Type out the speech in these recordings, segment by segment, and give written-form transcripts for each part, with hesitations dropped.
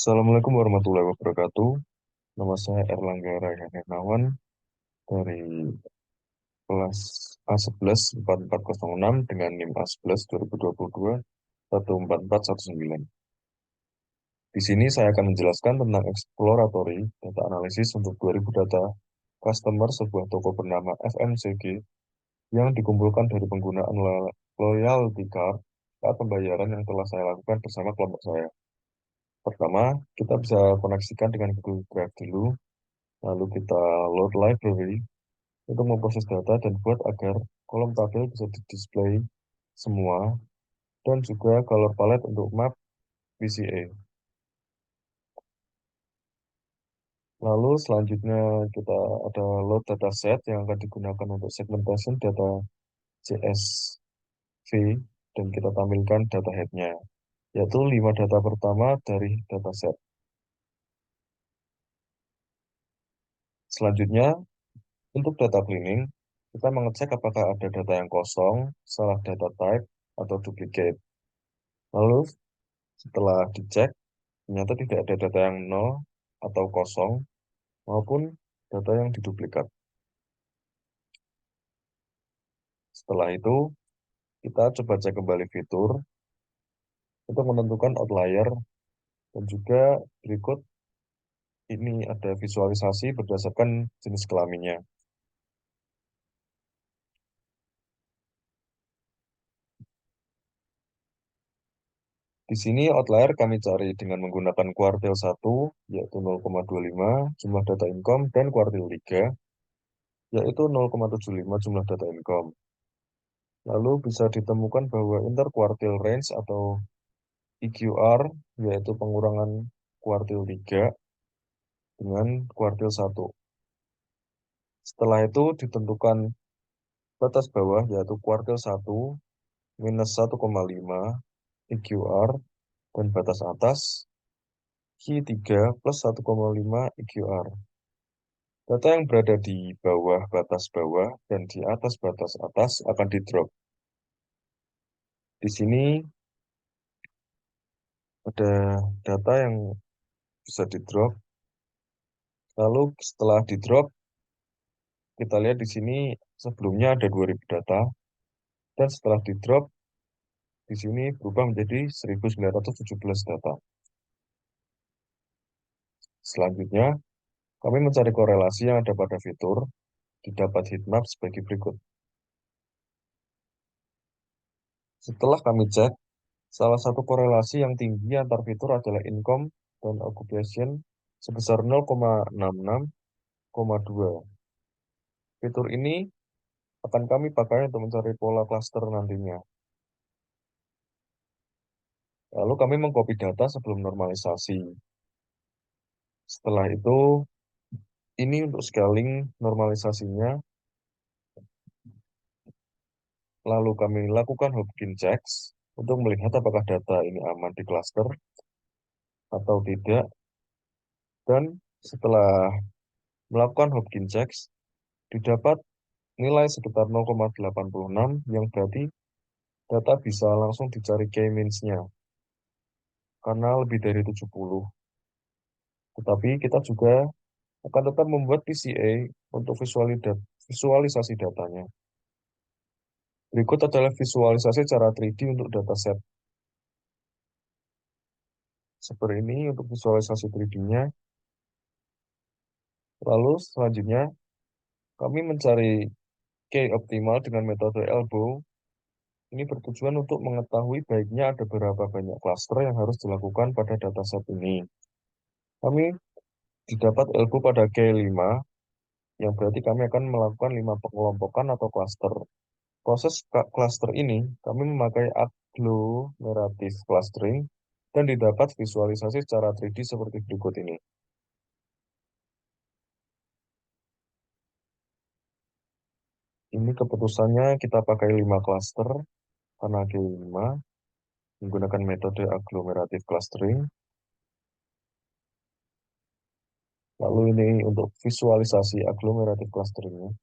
Assalamualaikum warahmatullahi wabarakatuh. Nama saya Erlangga Rayhan Hernawan dari kelas A11 4406 dengan NIM A11 2022 14419. Di sini saya akan menjelaskan tentang exploratory data analysis untuk 2000 data customer sebuah toko bernama FMCG yang dikumpulkan dari penggunaan loyalty card saat pembayaran yang telah saya lakukan bersama kelompok saya. Pertama, kita bisa koneksikan dengan Google Drive dulu. Lalu kita load library untuk memproses data dan buat agar kolom tabel bisa di-display semua dan juga color palette untuk map VCA. Lalu selanjutnya kita ada load dataset yang akan digunakan untuk segmentation data CSV dan kita tampilkan data headnya, yaitu 5 data pertama dari dataset. Selanjutnya, untuk data cleaning, kita mengecek apakah ada data yang kosong, salah data type, atau duplicate. Lalu setelah dicek, ternyata tidak ada data yang nol atau kosong maupun data yang diduplikat. Setelah itu, kita coba cek kembali fitur untuk menentukan outlier dan juga berikut ini ada visualisasi berdasarkan jenis kelaminnya. Di sini outlier kami cari dengan menggunakan kuartil 1 yaitu 0,25 jumlah data income dan kuartil 3 yaitu 0,75 jumlah data income. Lalu bisa ditemukan bahwa interquartile range atau EQR yaitu pengurangan kuartil 3 dengan kuartil 1. Setelah itu ditentukan batas bawah yaitu kuartil 1 minus 1,5 EQR dan batas atas Q3 plus 1,5 EQR. Data yang berada di bawah dan di atas batas atas akan di-drop. Di sini ada data yang bisa di-drop. Lalu setelah di-drop, kita lihat di sini sebelumnya ada 2000 data dan setelah di-drop di sini berubah menjadi 1917 data. Selanjutnya, kami mencari korelasi yang ada pada fitur, didapat heatmap sebagai berikut. Setelah kami cek, salah satu korelasi yang tinggi antar fitur adalah income dan occupation sebesar 0,66,2. Fitur ini akan kami pakai untuk mencari pola klaster nantinya. Lalu kami mengcopy data sebelum normalisasi. Setelah itu, ini untuk scaling normalisasinya. Lalu kami lakukan Hopkins checks untuk melihat apakah data ini aman di cluster atau tidak. Dan setelah melakukan Hopkins checks, didapat nilai sekitar 0,86 yang berarti data bisa langsung dicari k-means-nya karena lebih dari 70. Tetapi kita juga akan tetap membuat PCA untuk visualisasi datanya. Berikut adalah visualisasi secara 3D untuk dataset. Seperti ini untuk visualisasi 3D-nya. Lalu selanjutnya kami mencari K optimal dengan metode elbow. Ini bertujuan untuk mengetahui baiknya ada berapa banyak cluster yang harus dilakukan pada dataset ini. Kami didapat elbow pada K5, yang berarti kami akan melakukan 5 pengelompokan atau cluster. Proses cluster ini kami memakai agglomerative clustering dan didapat visualisasi secara 3D seperti berikut ini. Ini keputusannya kita pakai 5 cluster karena G5 menggunakan metode agglomerative clustering. Lalu ini untuk visualisasi agglomerative clusteringnya.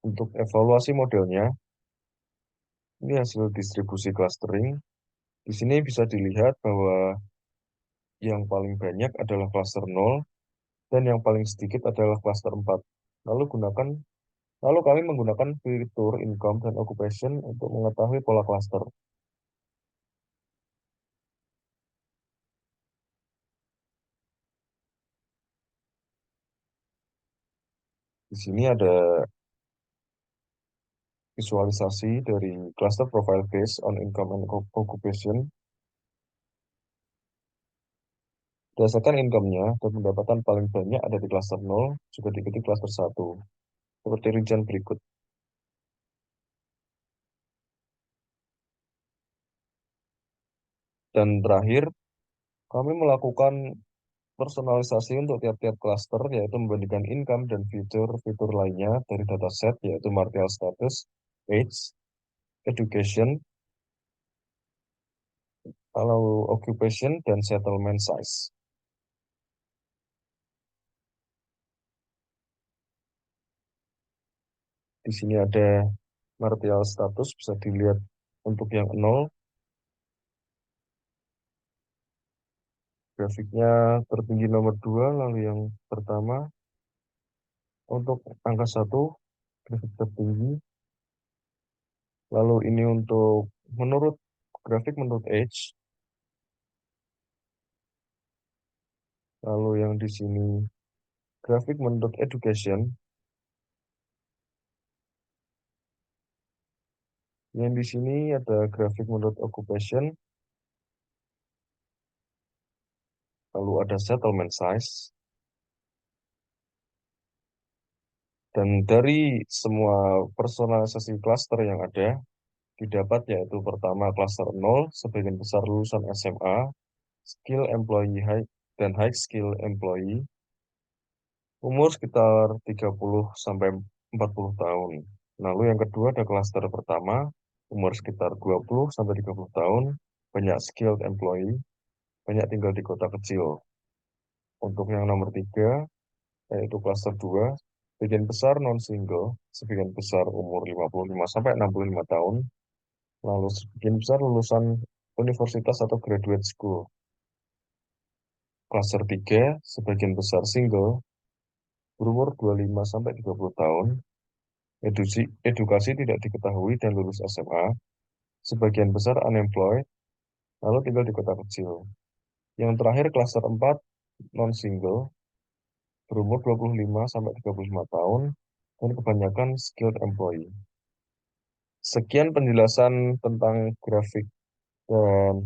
Untuk evaluasi modelnya, Ini hasil distribusi clustering. Di sini bisa dilihat bahwa yang paling banyak adalah cluster 0 dan yang paling sedikit adalah cluster 4. Lalu gunakan Lalu kami menggunakan fitur income dan occupation untuk mengetahui pola cluster. Di sini ada visualisasi dari cluster profile based on income and occupation. Berdasarkan income-nya dan pendapatan paling banyak ada di cluster 0, juga diikuti cluster 1, seperti rincian berikut. Dan terakhir, kami melakukan personalisasi untuk tiap-tiap cluster, yaitu membandingkan income dan fitur-fitur lainnya dari dataset, yaitu marital status, age, education, lalu occupation, dan settlement size. Di sini ada marital status, bisa dilihat untuk yang 0, grafiknya tertinggi nomor 2, lalu yang pertama untuk angka 1, grafik tertinggi, lalu ini untuk menurut grafik menurut age, lalu yang di sini grafik menurut education, yang di sini ada grafik menurut occupation, lalu ada settlement size, dan dari semua personalisasi cluster yang ada, didapat yaitu pertama cluster 0, sebagian besar lulusan SMA, skill employee high, dan high skill employee, umur sekitar 30 sampai 40 tahun. Lalu yang kedua ada klaster pertama, umur sekitar 20 sampai 30 tahun, banyak skilled employee, banyak tinggal di kota kecil. Untuk yang nomor tiga, yaitu klaster 2, sebagian besar non-single, sebagian besar umur 55 sampai 65 tahun, lalu sebagian besar lulusan universitas atau graduate school. Klaster 3, sebagian besar single, berumur 25 sampai 30 tahun, edukasi tidak diketahui dan lulus SMA, sebagian besar unemployed, lalu tinggal di kota kecil. Yang terakhir klaster 4, non-single, berumur 25 sampai 35 tahun, dan kebanyakan skilled employee. Sekian penjelasan tentang grafik dan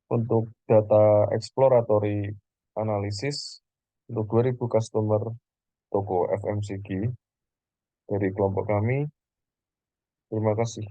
untuk data exploratory analysis untuk 2000 customer toko FMCG dari kelompok kami. Terima kasih.